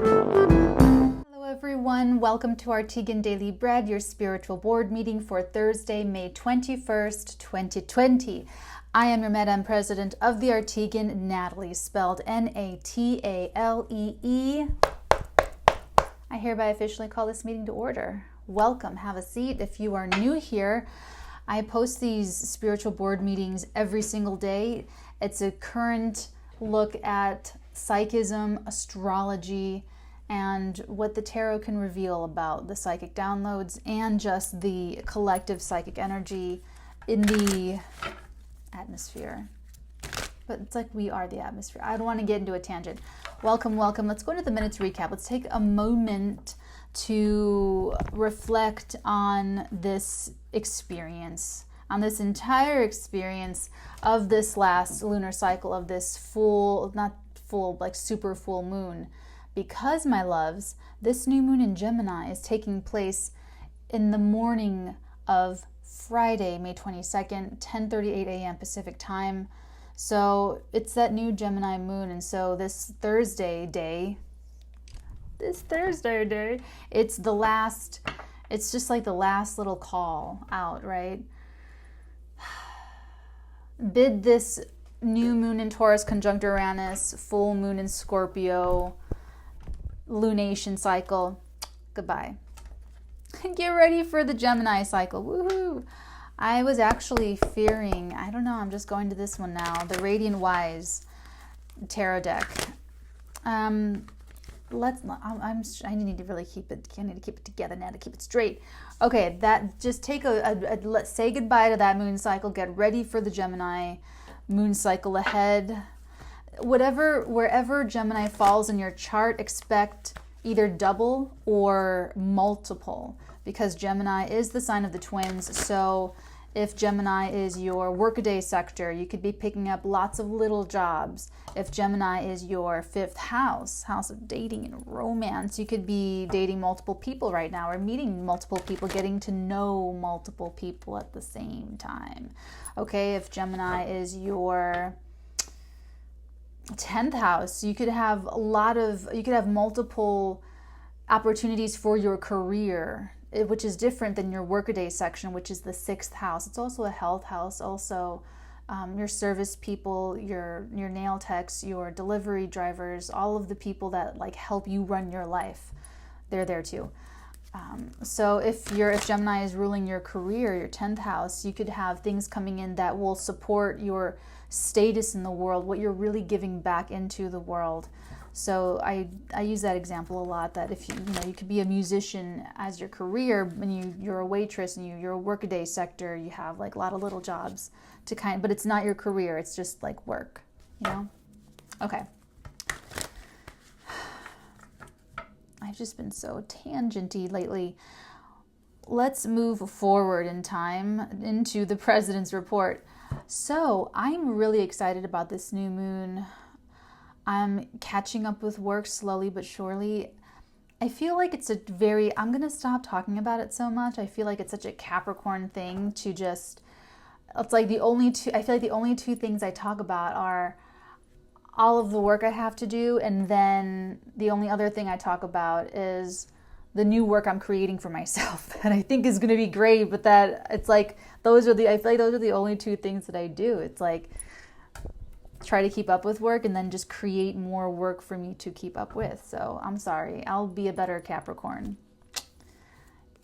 Hello everyone, welcome to Arteagan Daily Bread, your spiritual board meeting for Thursday, May 21st, 2020. I am your Madam President of the Arteagan, Natalee, spelled Natalee. I hereby officially call this meeting to order. Welcome, have a seat. If you are new here, I post these spiritual board meetings every single day. It's a current look at psychism, astrology, and what the tarot can reveal about the psychic downloads and just the collective psychic energy in the atmosphere. But it's like we are the atmosphere. I don't want to get into a tangent. Welcome, welcome. Let's go into the minutes recap. Let's take a moment to reflect on this experience, on this entire experience of this last lunar cycle, of this full, not full, like super full moon. Because, my loves, this new moon in Gemini is taking place in the morning of Friday, May 22nd, 10:38 a.m. Pacific time. So it's that new Gemini moon, and so this Thursday day, it's just like the last little call out, right? Bid this new moon in Taurus conjunct Uranus, full moon in Scorpio, lunation cycle, goodbye. Get ready for the Gemini cycle, woohoo! I was actually fearing, I don't know, I'm just going to this one now, the Radiant Wise tarot deck. I need to really keep it, I need to keep it together now, to keep it straight. Okay, that, just take let's say goodbye to that moon cycle, get ready for the Gemini moon cycle ahead. Wherever Gemini falls in your chart, expect either double or multiple, because Gemini is the sign of the twins. So if Gemini is your workaday sector, you could be picking up lots of little jobs. If Gemini is your fifth house of dating and romance, you could be dating multiple people right now, or meeting multiple people, getting to know multiple people at the same time. Okay, if Gemini is your 10th house, you could have multiple opportunities for your career, which is different than your workaday section, which is the 6th house. It's also a health house, also your service people, your nail techs, your delivery drivers, all of the people that like help you run your life, they're there too. So if Gemini is ruling your career, your 10th house, you could have things coming in that will support your status in the world, what you're really giving back into the world. So I use that example a lot, that if you could be a musician as your career, and you're a waitress, and you're a workaday sector, you have like a lot of little jobs to but it's not your career, it's just like work, Okay. I've just been so tangenty lately. Let's move forward in time into the President's Report. So I'm really excited about this new moon. I'm catching up with work slowly but surely. I feel like it's I'm going to stop talking about it so much. I feel like it's such a Capricorn thing to just, it's like I feel like the only two things I talk about are all of the work I have to do, and then the only other thing I talk about is the new work I'm creating for myself, and I think is going to be great. But that it's like I feel like those are the only two things that I do. It's like try to keep up with work and then just create more work for me to keep up with. So I'm sorry, I'll be a better Capricorn.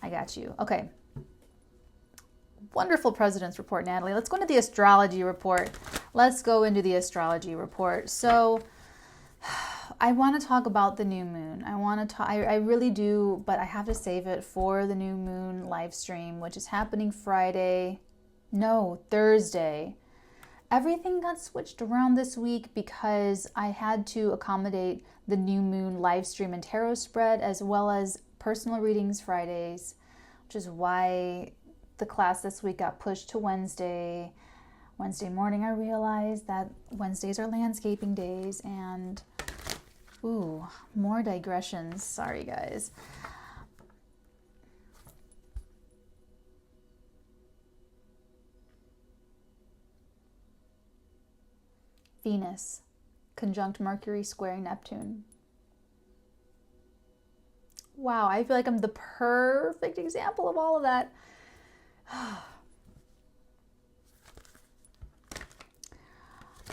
I got you. Okay. Wonderful President's Report, Natalee. Let's go into the Astrology Report. So I want to talk about the new moon. I really do, but I have to save it for the new moon live stream, which is happening Thursday. Everything got switched around this week because I had to accommodate the new moon live stream and tarot spread, as well as personal readings Fridays, which is why the class this week got pushed to Wednesday. Wednesday morning, I realized that Wednesdays are landscaping days, and more digressions. Sorry, guys. Venus conjunct Mercury squaring Neptune. Wow, I feel like I'm the perfect example of all of that.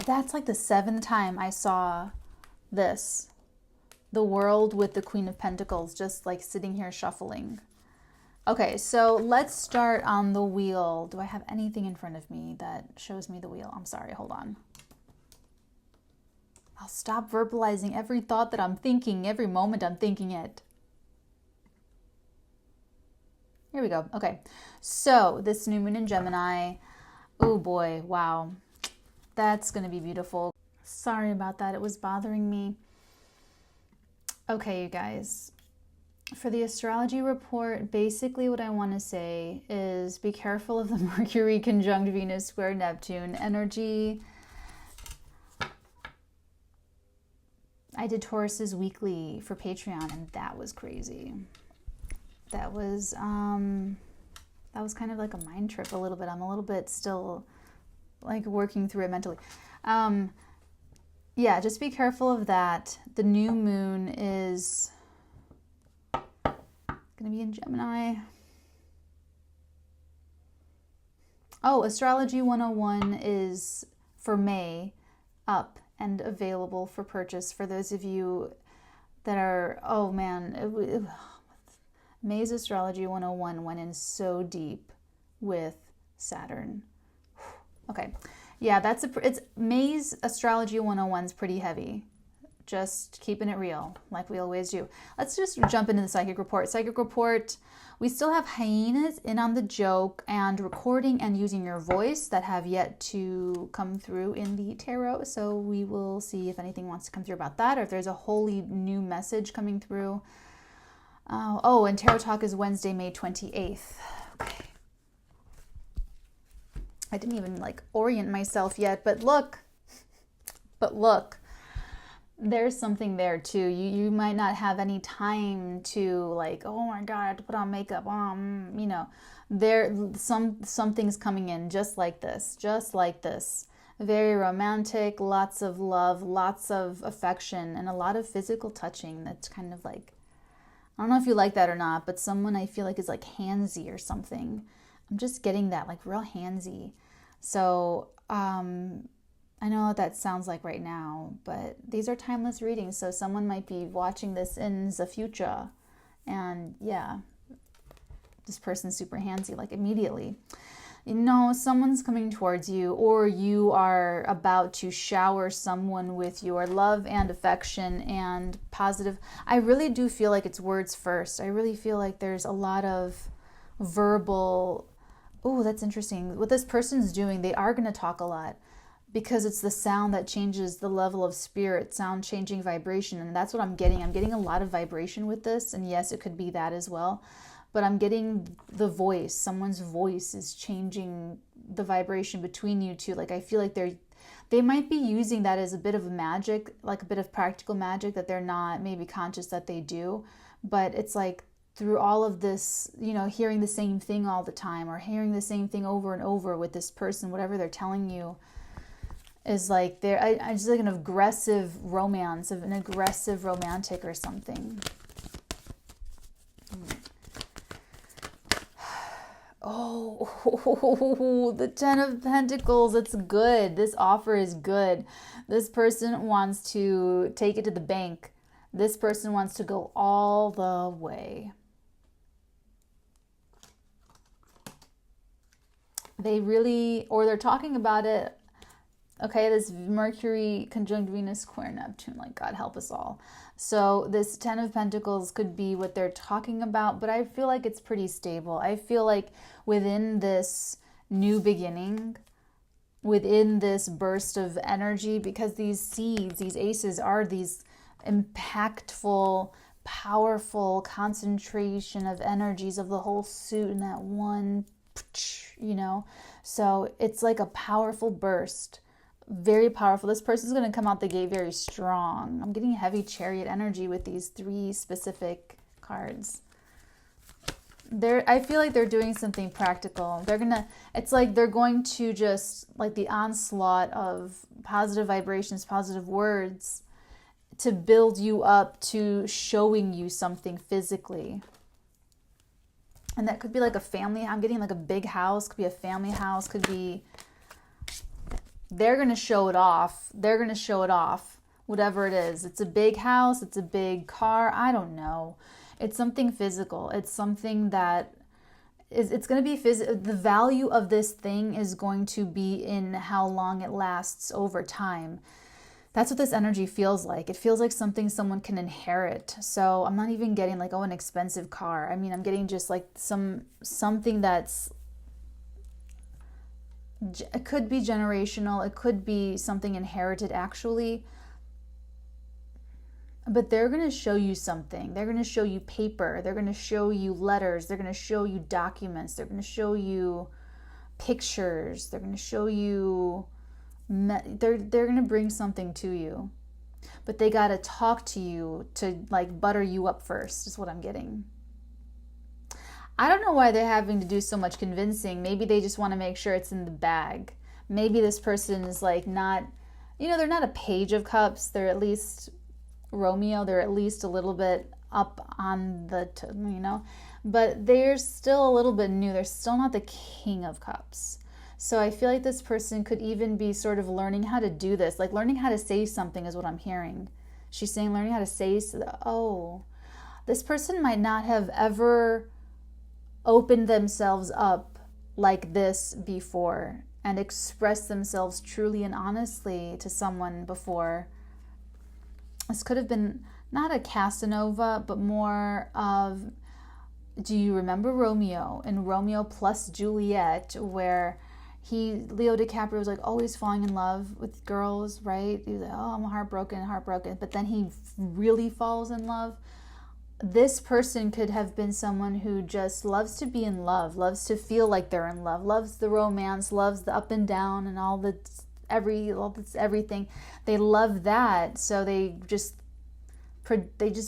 That's like the 7th time I saw this. The World with the Queen of Pentacles, just like sitting here shuffling. Okay, so let's start on the wheel. Do I have anything in front of me that shows me the wheel? I'm sorry, hold on. I'll stop verbalizing every thought that I'm thinking, every moment I'm thinking it. Here we go. Okay, so this new moon in Gemini. Oh boy, wow. That's going to be beautiful. Sorry about that. It was bothering me. Okay, you guys. For the astrology report, basically what I want to say is be careful of the Mercury conjunct Venus square Neptune energy. I did Taurus's weekly for Patreon, and that was crazy. That was kind of like a mind trip a little bit. I'm a little bit still like working through it mentally. Yeah, just be careful of that. The new moon is going to be in Gemini. Oh, Astrology 101 is for May up and available for purchase for those of you that are, oh man, May's Astrology 101 went in so deep with Saturn. Okay. Yeah, it's May's Astrology 101 is pretty heavy. Just keeping it real, like we always do. Let's just jump into the psychic report. Psychic report, we still have hyenas in on the joke and recording and using your voice that have yet to come through in the tarot. So we will see if anything wants to come through about that, or if there's a wholly new message coming through. Oh, and Tarot Talk is Wednesday, May 28th. Okay. I didn't even like orient myself yet, but look, there's something there too. You might not have any time to like, oh my God, I have to put on makeup. You know, something's coming in just like this, very romantic, lots of love, lots of affection, and a lot of physical touching. That's kind of like, I don't know if you like that or not, but someone I feel like is like handsy or something. I'm just getting that, like real handsy. So I know what that sounds like right now, but these are timeless readings. So someone might be watching this in the future. And yeah, this person's super handsy, like immediately. You know, someone's coming towards you, or you are about to shower someone with your love and affection and positive. I really do feel like it's words first. I really feel like there's a lot of verbal. Oh, that's interesting. What this person's doing, they are going to talk a lot because it's the sound that changes the level of spirit, sound changing vibration. And that's what I'm getting. I'm getting a lot of vibration with this. And yes, it could be that as well. But I'm getting the voice. Someone's voice is changing the vibration between you two. Like I feel like they might be using that as a bit of a magic, like a bit of practical magic that they're not maybe conscious that they do. But it's like through all of this, you know, hearing the same thing all the time or hearing the same thing over and over with this person, whatever they're telling you is like I just like an aggressive romance, of an aggressive romantic or something. Oh, the Ten of Pentacles. It's good. This offer is good. This person wants to take it to the bank. This person wants to go all the way. They really, or they're talking about it. Okay, this Mercury conjunct Venus square Neptune, like God help us all. So this Ten of Pentacles could be what they're talking about, but I feel like it's pretty stable. I feel like within this new beginning, within this burst of energy, because these seeds, these aces are these impactful, powerful concentration of energies of the whole suit in that one, you know? So it's like a powerful burst. Very powerful. This person's going to come out the gate very strong. I'm getting heavy Chariot energy with these three specific cards. I feel like they're doing something practical. It's like they're going to just, like the onslaught of positive vibrations, positive words, to build you up to showing you something physically. And that could be like a family. I'm getting like a big house, could be a family house, could be, they're going to show it off. They're going to show it off, whatever it is. It's a big house, it's a big car, I don't know. It's something physical. It's something that it's going to be physical. The value of this thing is going to be in how long it lasts over time. That's what this energy feels like. It feels like something someone can inherit. So I'm not even getting like, oh, an expensive car. I mean, I'm getting just like something that's, it could be generational. It could be something inherited actually. But they're going to show you something. They're going to show you paper. They're going to show you letters. They're going to show you documents. They're going to show you pictures. They're going to show you, they're going to bring something to you. But they got to talk to you to like butter you up first, is what I'm getting. I don't know why they're having to do so much convincing. Maybe they just want to make sure it's in the bag. Maybe this person is like not, they're not a page of cups. They're at least Romeo, they're at least a little bit up on the, but they're still a little bit new. They're still not the king of cups. So I feel like this person could even be sort of learning how to do this, like learning how to say something is what I'm hearing. She's saying learning how to say, this person might not have ever opened themselves up like this before and expressed themselves truly and honestly to someone before. This could have been not a Casanova, but more of, do you remember Romeo and Romeo plus Juliet, where Leo DiCaprio was like always falling in love with girls, right? He was like, oh, I'm heartbroken. But then he really falls in love. This person could have been someone who just loves to be in love, loves to feel like they're in love, loves the romance, loves the up and down and all this everything. They love that, so they just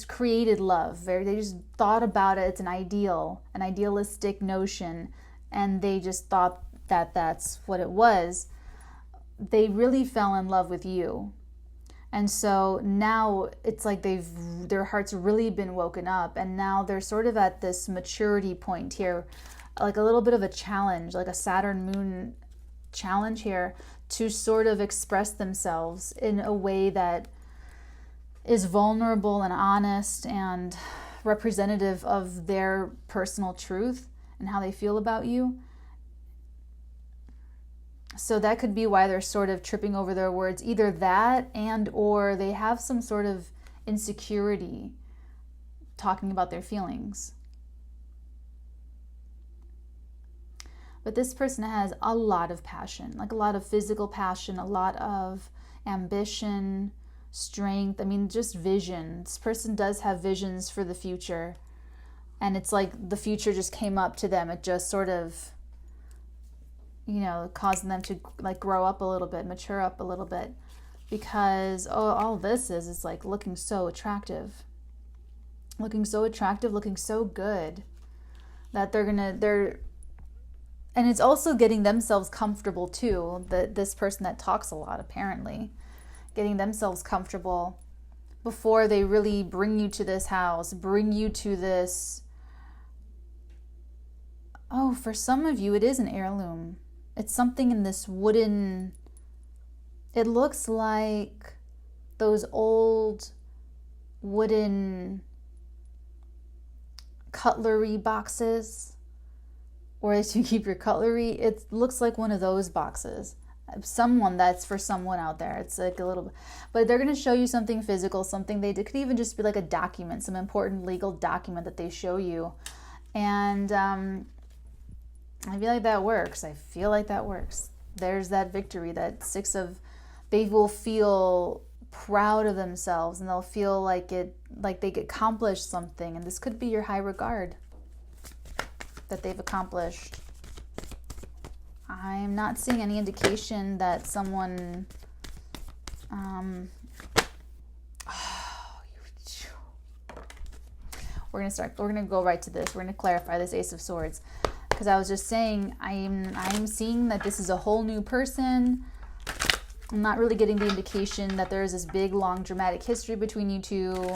created love. They just thought about it. It's an idealistic notion, and they just thought that that's what it was. They really fell in love with you, and so now it's like their heart's really been woken up, and now they're sort of at this maturity point here, like a little bit of a challenge, like a Saturn moon challenge here, to sort of express themselves in a way that is vulnerable and honest and representative of their personal truth and how they feel about you. So that could be why they're sort of tripping over their words. Either that or they have some sort of insecurity talking about their feelings. But this person has a lot of passion, like a lot of physical passion, a lot of ambition, strength. I mean, just vision. This person does have visions for the future. And it's like the future just came up to them. It just sort of, causing them to like grow up a little bit, mature up a little bit. Because all this is like looking so attractive. Looking so attractive, looking so good. That and it's also getting themselves comfortable too. This person that talks a lot, apparently. Getting themselves comfortable before they really bring you to this house, bring you to this. Oh, for some of you, it is an heirloom. It's something in this wooden, it looks like those old wooden cutlery boxes, or as you keep your cutlery. It looks like one of those boxes. That's for someone out there. It's like a little, but they're going to show you something physical, something it could even just be like a document, some important legal document that they show you. And I feel like that works. There's that victory, they will feel proud of themselves, and they'll feel like they accomplished something. And this could be your high regard that they've accomplished. I'm not seeing any indication that someone we're gonna go right to this. We're gonna clarify this Ace of Swords, because I was just saying I'm seeing that this is a whole new person. I'm not really getting the indication that there is this big, long, dramatic history between you two,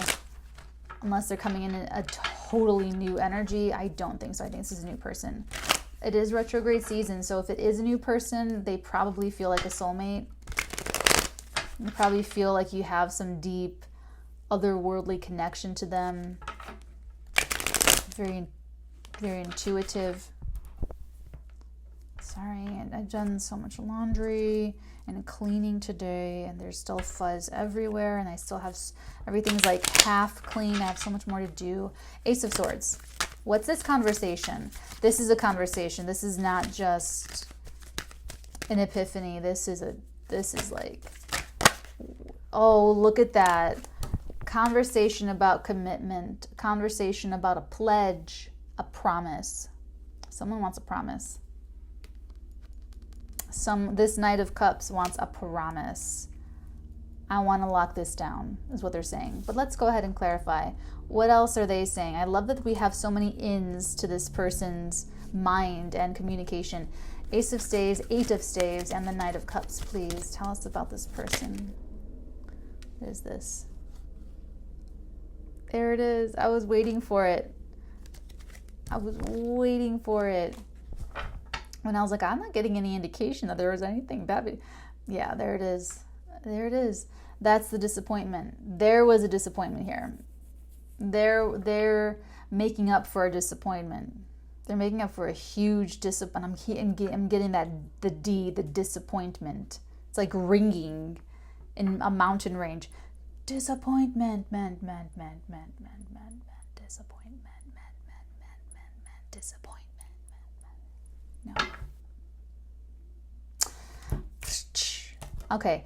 unless they're coming in a totally new energy. I don't think so. I think this is a new person. It is retrograde season, so if it is a new person, they probably feel like a soulmate. You probably feel like you have some deep, otherworldly connection to them. Very, very intuitive. Sorry, I've done so much laundry and cleaning today, and there's still fuzz everywhere, and I still have, everything's like half clean. I have so much more to do. Ace of Swords. What's this conversation? This is a conversation. This is not just an epiphany. This is like, oh, look at that. Conversation about commitment. Conversation about a pledge, a promise. Someone wants a promise. This Knight of Cups wants a promise. I want to lock this down, is what they're saying. But let's go ahead and clarify. What else are they saying? I love that we have so many ins to this person's mind and communication. Ace of Staves, Eight of Staves, and the Knight of Cups. Please tell us about this person. What is this? There it is. I was waiting for it. I was waiting for it. When I was like, I'm not getting any indication that there was anything bad. Yeah, there it is. There it is. That's the disappointment. There was a disappointment here. They're making up for a disappointment. They're making up for a huge disappointment. I'm getting that, the D, the disappointment. It's like ringing in a mountain range. Disappointment, disappointment, disappointment. No. Okay.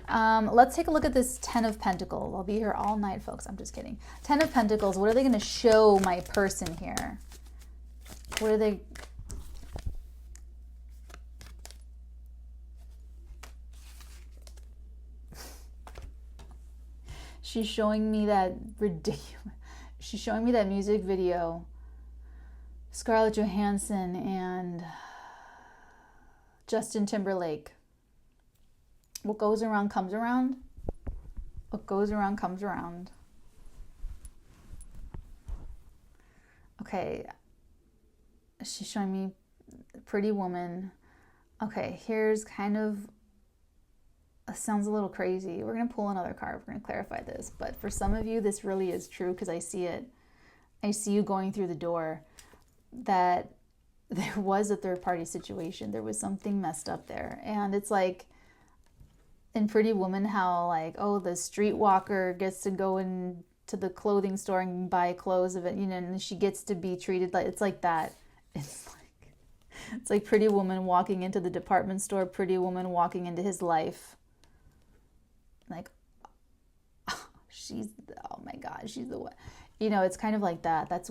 Let's take a look at this Ten of Pentacles. I'll be here all night, folks. I'm just kidding. Ten of Pentacles. What are they going to show my person here? What are they? She's showing me that ridiculous. She's showing me that music video. Scarlett Johansson and Justin Timberlake. What goes around comes around. What goes around comes around. Okay. She's showing me Pretty Woman. Okay, here's kind of, sounds a little crazy. We're going to pull another card. We're going to clarify this. But for some of you, this really is true because I see it. I see you going through the door. That there was a third-party situation. There was something messed up there. And it's like in Pretty Woman how like, oh, the streetwalker gets to go into the clothing store and buy clothes of it, you know, and she gets to be treated like, it's like that. It's like Pretty Woman walking into the department store, Pretty Woman walking into his life. Like, oh my God, she's the one. You know, it's kind of like that. That's,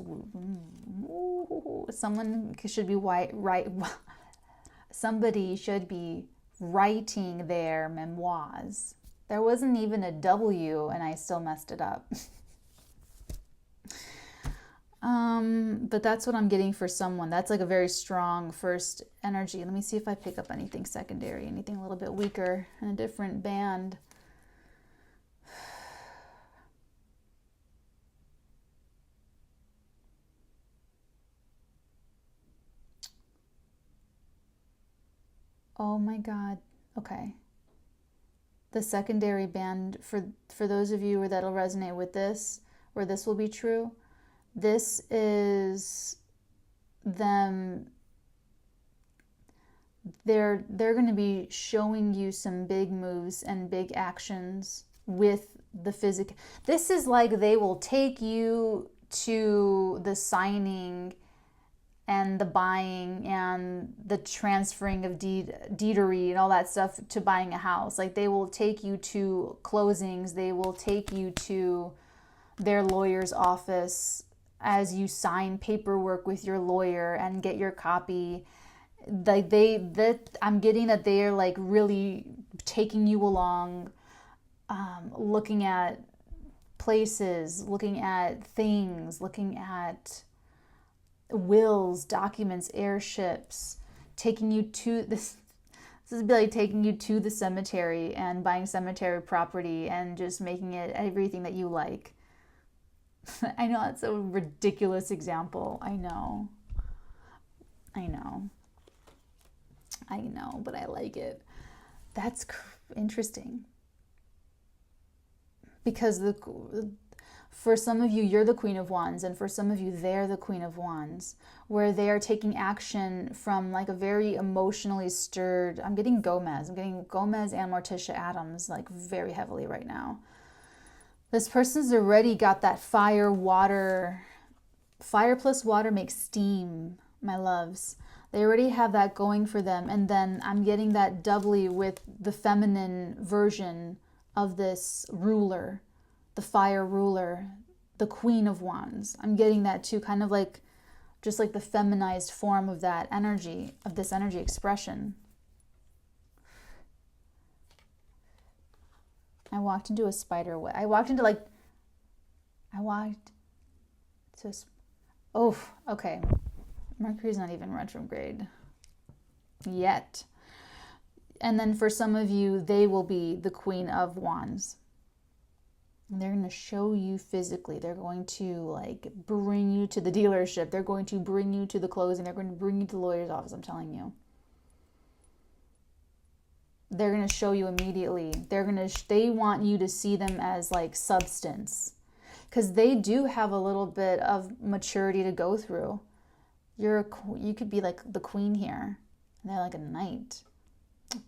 someone should be somebody should be writing their memoirs. There wasn't even a W and I still messed it up. But that's what I'm getting for someone. That's like a very strong first energy. Let me see if I pick up anything secondary, anything a little bit weaker in a different band. Oh my God. Okay. The secondary band, for those of you where that'll resonate with this, where this will be true, this is them. They're going to be showing you some big moves and big actions with the physical. This is like they will take you to the signing and the buying and the transferring of deedery and all that stuff to buying a house. Like they will take you to closings. They will take you to their lawyer's office as you sign paperwork with your lawyer and get your copy. Like I'm getting that they are like really taking you along, looking at places, looking at things, looking at wills, documents, airships, taking you to this. This would be like taking you to the cemetery and buying cemetery property and just making it everything that you like. I know that's a ridiculous example. I know, but I like it. That's interesting. Because for some of you, you're the Queen of Wands, and for some of you, they're the Queen of Wands, where they are taking action from like a very emotionally stirred. I'm getting Gomez and Morticia Adams like very heavily right now. This person's already got that fire, water. Fire plus water makes steam, my loves. They already have that going for them. And then I'm getting that doubly with the feminine version of this ruler, the fire ruler, the Queen of Wands. I'm getting that too, kind of like just like the feminized form of that energy, of this energy expression. I walked into a spider web. Oh, okay. Mercury's not even retrograde yet. And then for some of you, they will be the Queen of Wands. And they're going to show you physically. They're going to like bring you to the dealership. They're going to bring you to the closing. They're going to bring you to the lawyer's office, I'm telling you. They're going to show you immediately. They want you to see them as like substance. Because they do have a little bit of maturity to go through. You could be like the queen here. And they're like a knight.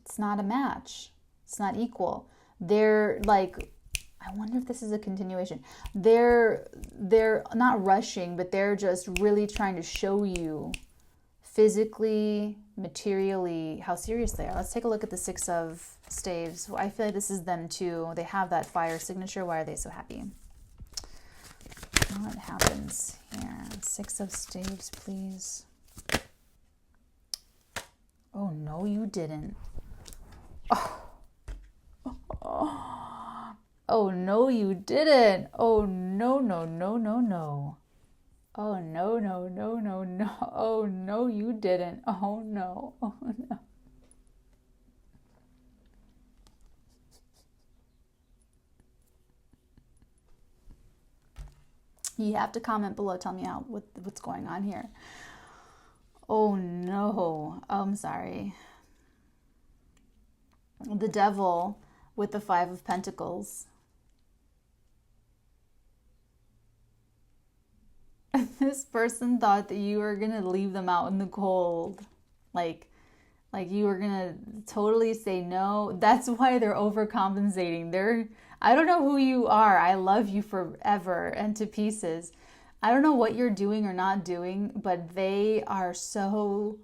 It's not a match. It's not equal. They're like, I wonder if this is a continuation. They're not rushing, but they're just really trying to show you physically, materially, how serious they are. Let's take a look at the Six of Staves. I feel like this is them too. They have that fire signature. Why are they so happy? What happens here? Six of Staves, please. Oh, no, you didn't. Oh, no, you didn't. Oh, no, no, no, no, no. Oh, no, no, no, no, no. Oh, no, you didn't. Oh, no. Oh, no. You have to comment below. Tell me what's going on here. Oh, no. Oh, I'm sorry. The Devil with the Five of Pentacles. This person thought that you were going to leave them out in the cold. Like you were going to totally say no. That's why they're overcompensating. I don't know who you are. I love you forever and to pieces. I don't know what you're doing or not doing, but they are so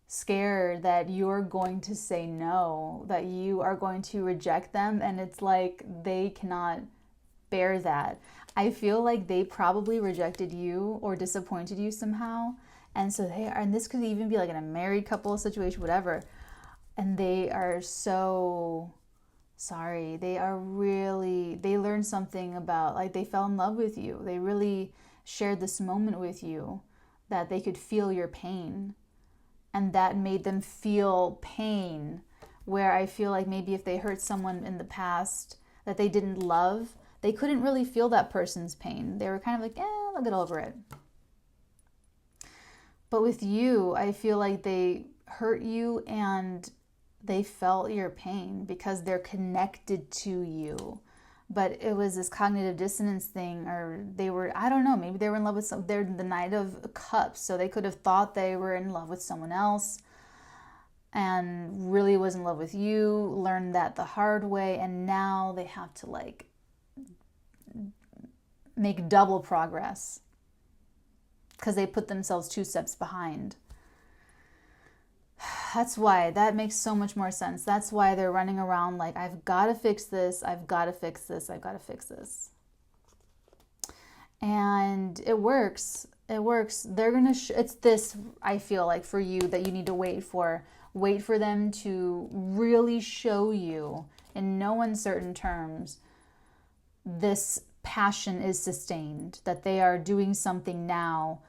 scared that you're going to say no, that you are going to reject them. And it's like they cannot bear that. I feel like they probably rejected you or disappointed you somehow. And so they are, and this could even be like in a married couple situation, whatever. And they are so sorry. They learned something about, like they fell in love with you. They really shared this moment with you that they could feel your pain. And that made them feel pain, where I feel like maybe if they hurt someone in the past that they didn't love, they couldn't really feel that person's pain. They were kind of like, I'll get over it. But with you, I feel like they hurt you and they felt your pain because they're connected to you. But it was this cognitive dissonance thing, or they were, I don't know, maybe they were in love with they're the Knight of Cups, so they could have thought they were in love with someone else and really was in love with you, learned that the hard way, and now they have to like make double progress because they put themselves 2 steps behind. That's why that makes so much more sense. That's why they're running around like, I've got to fix this. I've got to fix this. I've got to fix this. And it works. It works. They're going to, it's this, I feel like for you that you need to wait for. Wait for them to really show you in no uncertain terms this passion is sustained, that they are doing something now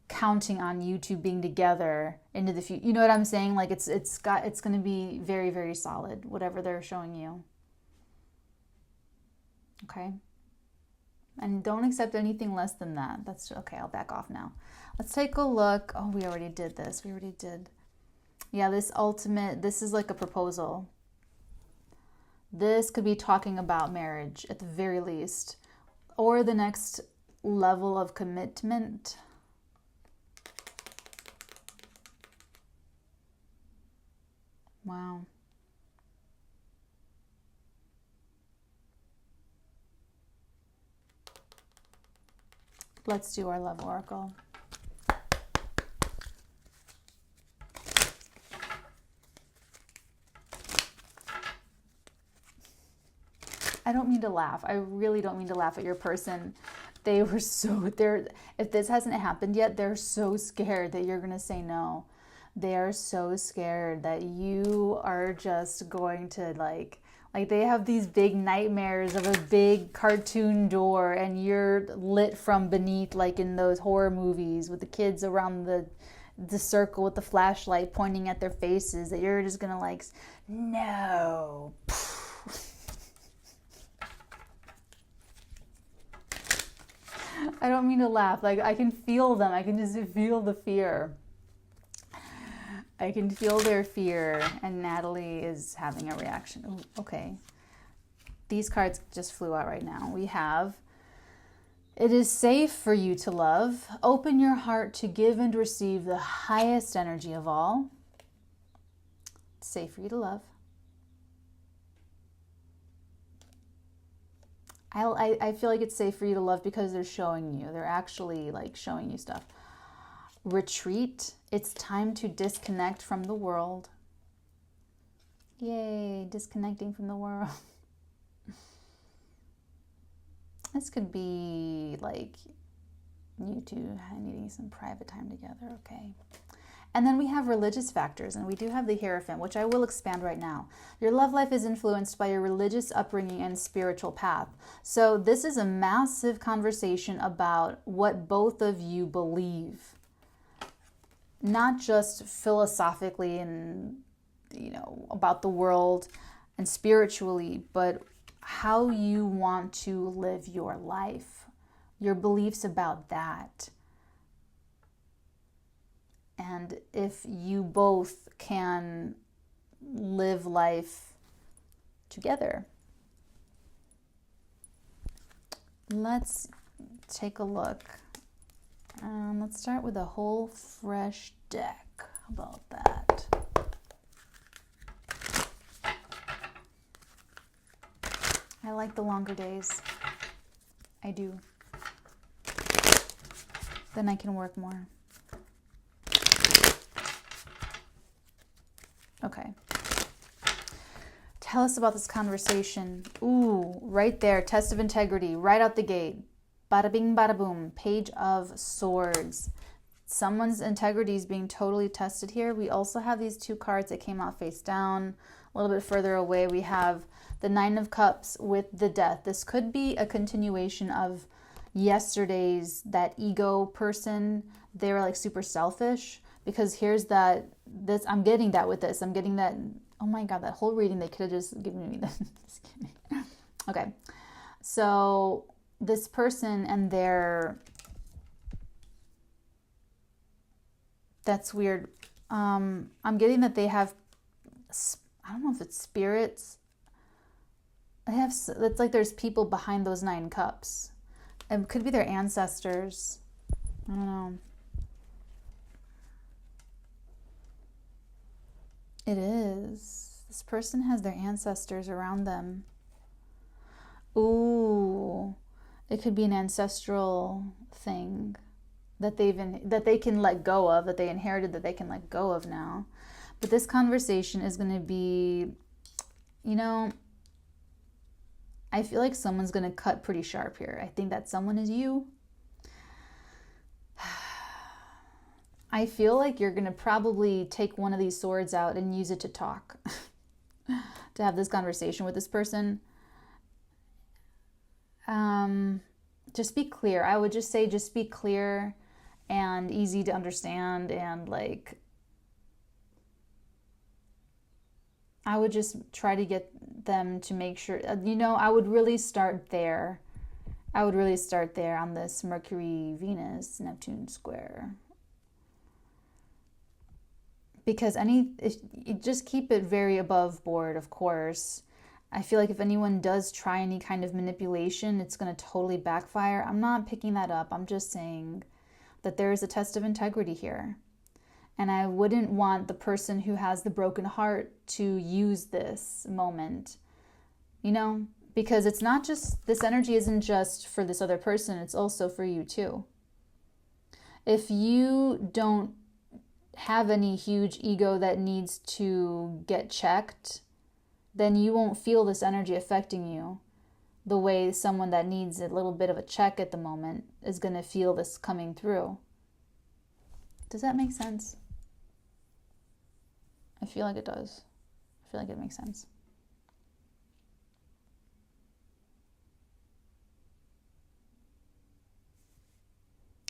counting on you two being together into the future. You know what I'm saying? Like it's going to be very, very solid, whatever they're showing you. Okay? And don't accept anything less than that. That's okay. I'll back off now. Let's take a look. Oh, we already did this. We already did. Yeah, this is like a proposal. This could be talking about marriage at the very least, or the next level of commitment. Wow. Let's do our love oracle. I don't mean to laugh. I really don't mean to laugh at your person. They were if this hasn't happened yet, they're so scared that you're going to say no. They are so scared that you are just going to like they have these big nightmares of a big cartoon door and you're lit from beneath, like in those horror movies with the kids around the circle with the flashlight pointing at their faces, that you're just going to like, no. I don't mean to laugh. Like, I can feel them. I can just feel the fear. I can feel their fear. And Natalee is having a reaction. Ooh, okay. These cards just flew out right now. We have, it is safe for you to love. Open your heart to give and receive the highest energy of all. It's safe for you to love. I feel like it's safe for you to love because they're showing you. They're actually like showing you stuff. Retreat. It's time to disconnect from the world. Yay, disconnecting from the world. This could be like you two needing some private time together, okay? And then we have religious factors, and we do have the Hierophant, which I will expand right now. Your love life is influenced by your religious upbringing and spiritual path. So this is a massive conversation about what both of you believe. Not just philosophically and, about the world and spiritually, but how you want to live your life. Your beliefs about that. And if you both can live life together. Let's take a look. Let's start with a whole fresh deck. How about that? I like the longer days. I do. Then I can work more. Okay. Tell us about this conversation. Ooh, right there. Test of integrity. Right out the gate. Bada bing, bada boom. Page of Swords. Someone's integrity is being totally tested here. We also have these two cards that came out face down. A little bit further away, we have the Nine of Cups with the Death. This could be a continuation of yesterday's, that ego person. They were like super selfish. Because here's I'm getting that with this. I'm getting that, oh my God, that whole reading, they could have just given me that. Just kidding. Okay. So this person and that's weird. I'm getting that they have, I don't know if it's spirits. It's like there's people behind those 9 cups. It could be their ancestors. I don't know. It is. This person has their ancestors around them. Ooh, it could be an ancestral thing that they can let go of, that they inherited, that they can let go of now. But this conversation is going to be, I feel like someone's going to cut pretty sharp here. I think that someone is you. I feel like you're going to probably take one of these swords out and use it to talk, to have this conversation with this person. Just be clear. I would just say just be clear and easy to understand, and like I would just try to get them to make sure, I would really start there. I would really start there on this Mercury, Venus, Neptune square. Because just keep it very above board, of course. I feel like if anyone does try any kind of manipulation, it's going to totally backfire. I'm not picking that up. I'm just saying that there is a test of integrity here. And I wouldn't want the person who has the broken heart to use this moment, because it's not just, this energy isn't just for this other person, it's also for you too. If you don't have any huge ego that needs to get checked, then you won't feel this energy affecting you the way someone that needs a little bit of a check at the moment is going to feel this coming through. Does that make sense? I feel like it does. I feel like it makes sense.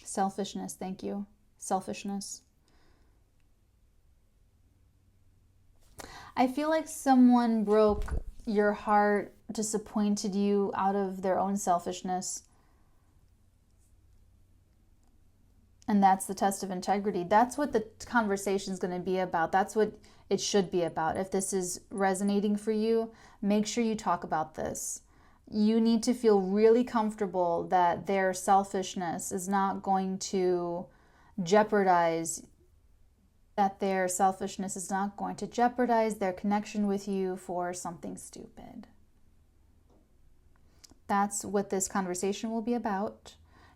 Selfishness, thank you. Selfishness. I feel like someone broke your heart, disappointed you out of their own selfishness. And that's the test of integrity. That's what the conversation is going to be about. That's what it should be about. If this is resonating for you, make sure you talk about this. You need to feel really comfortable that their selfishness is not going to jeopardize their connection with you for something stupid. That's what this conversation will be about.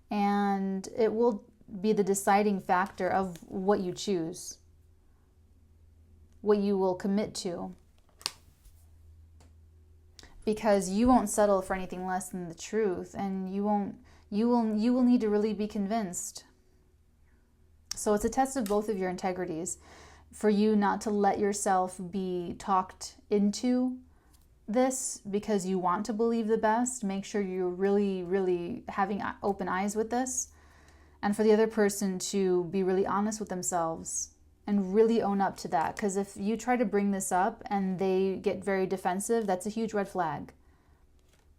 And it will be the deciding factor of what you choose, what you will commit to. Because you won't settle for anything less than the truth, and you will need to really be convinced. So it's a test of both of your integrities, for you not to let yourself be talked into this because you want to believe the best. Make sure you're really, really having open eyes with this. And for the other person to be really honest with themselves and really own up to that. Because if you try to bring this up and they get very defensive, that's a huge red flag.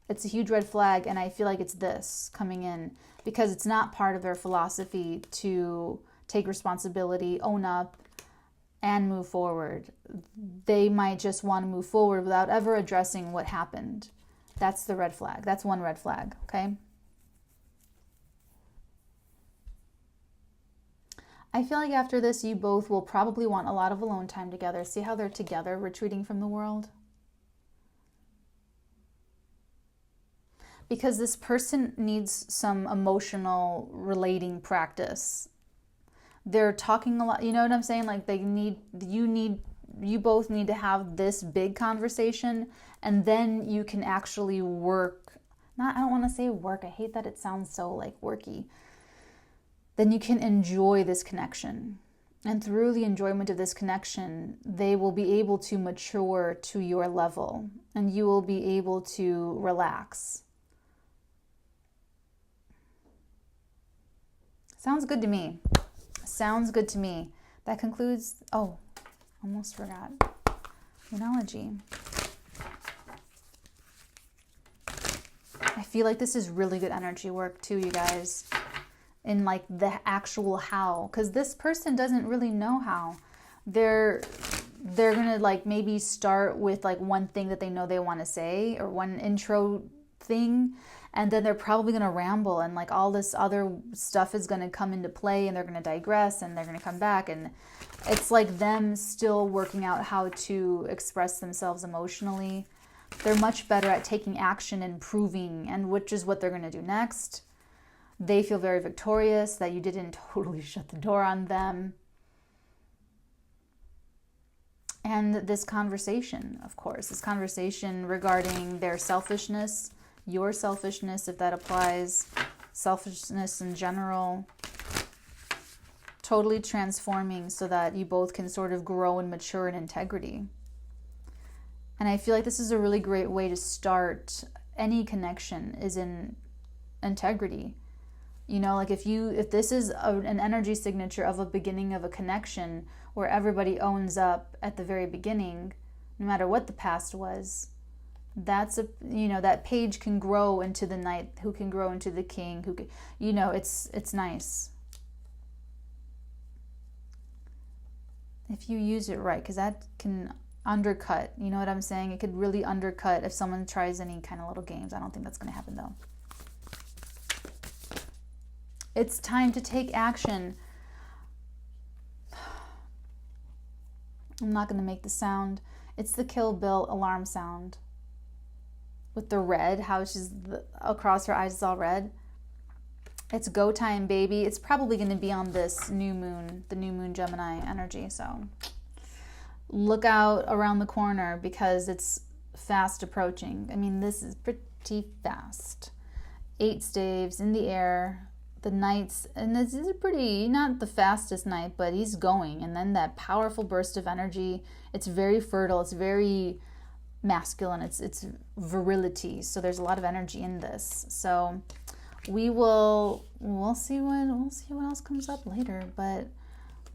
It's a huge red flag, and I feel like it's this coming in because it's not part of their philosophy to take responsibility, own up, and move forward. They might just want to move forward without ever addressing what happened. That's the red flag. That's one red flag, okay? I feel like after this, you both will probably want a lot of alone time together. See how they're together, retreating from the world? Because this person needs some emotional relating practice. They're talking a lot, you know what I'm saying? Like you both need to have this big conversation, and then you can actually work. I don't want to say work. I hate that it sounds so like worky. Then you can enjoy this connection. And through the enjoyment of this connection, they will be able to mature to your level, and you will be able to relax. Sounds good to me. Sounds good to me. That concludes, almost forgot. Analogy. I feel like this is really good energy work too, you guys. In like the actual how, because this person doesn't really know how. They're gonna like maybe start with like one thing that they know they want to say, or one intro thing, and then they're probably gonna ramble, and like all this other stuff is gonna come into play, and they're gonna digress, and they're gonna come back, and it's like them still working out how to express themselves emotionally. They're much better at taking action and proving, and which is what they're gonna do next. They feel very victorious that you didn't totally shut the door on them. And this conversation, of course, this conversation regarding their selfishness, your selfishness, if that applies, selfishness in general, totally transforming so that you both can sort of grow and mature in integrity. And I feel like this is a really great way to start any connection, is in integrity. You know, like if this is an energy signature of a beginning of a connection where everybody owns up at the very beginning, no matter what the past was, that's that page can grow into the knight, who can grow into the king, who can, it's nice if you use it right, because that can undercut, you know what I'm saying? It could really undercut if someone tries any kind of little games. I don't think that's going to happen though. It's time to take action. I'm not going to make the sound. It's the Kill Bill alarm sound. With the red, how she's across her eyes is all red. It's go time, baby. It's probably going to be on this new moon, the new moon Gemini energy. So look out around the corner because it's fast approaching. I mean, this is pretty fast. 8 staves in the air. The knights, and this is pretty, not the fastest knight, but he's going. And then that powerful burst of energy. It's very fertile. It's very masculine. It's virility. So there's a lot of energy in this. So we'll see what else comes up later. But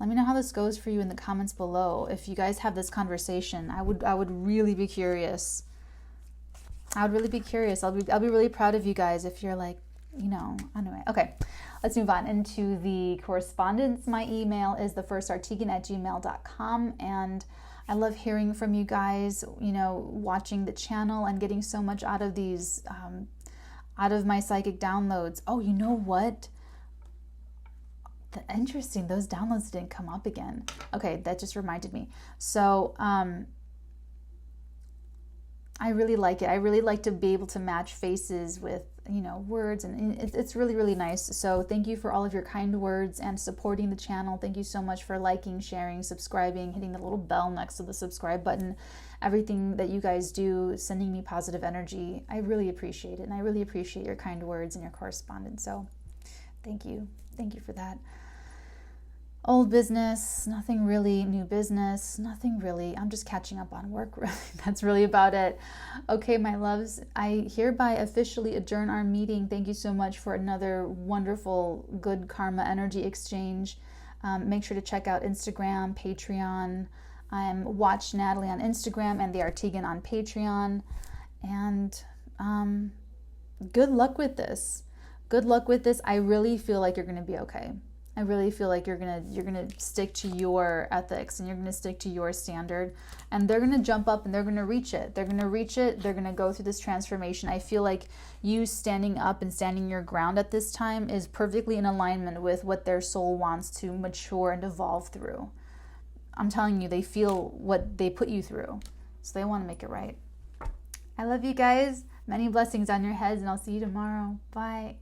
let me know how this goes for you in the comments below. If you guys have this conversation, I would really be curious. I would really be curious. I'll be really proud of you guys if you're like, anyway. Okay, let's move on into the correspondence. My email is thefirstarteagan@gmail.com, and I love hearing from you guys, watching the channel and getting so much out of these, out of my psychic downloads. Oh, you know what? Interesting, those downloads didn't come up again. Okay, that just reminded me. So, I really like it. I really like to be able to match faces with, words, and it's really, really nice. So thank you for all of your kind words and supporting the channel. Thank you so much for liking, sharing, subscribing, hitting the little bell next to the subscribe button, everything that you guys do, sending me positive energy. I really appreciate it, and I really appreciate your kind words and your correspondence. So thank you. Thank you for that. Old business, nothing really. New business, nothing really. I'm just catching up on work, really. That's really about it. Okay, my loves, I hereby officially adjourn our meeting. Thank you so much for another wonderful, good karma energy exchange. Make sure to check out Instagram, Patreon. I'm Watch Natalee on Instagram and the Arteagan on Patreon. And good luck with this. Good luck with this. I really feel like you're going to be okay. I really feel like you're gonna stick to your ethics, and you're gonna stick to your standard, and they're gonna jump up and they're gonna reach it. They're gonna reach it. They're gonna go through this transformation. I feel like you standing up and standing your ground at this time is perfectly in alignment with what their soul wants to mature and evolve through. I'm telling you, they feel what they put you through, so they want to make it right. I love you guys. Many blessings on your heads, and I'll see you tomorrow. Bye.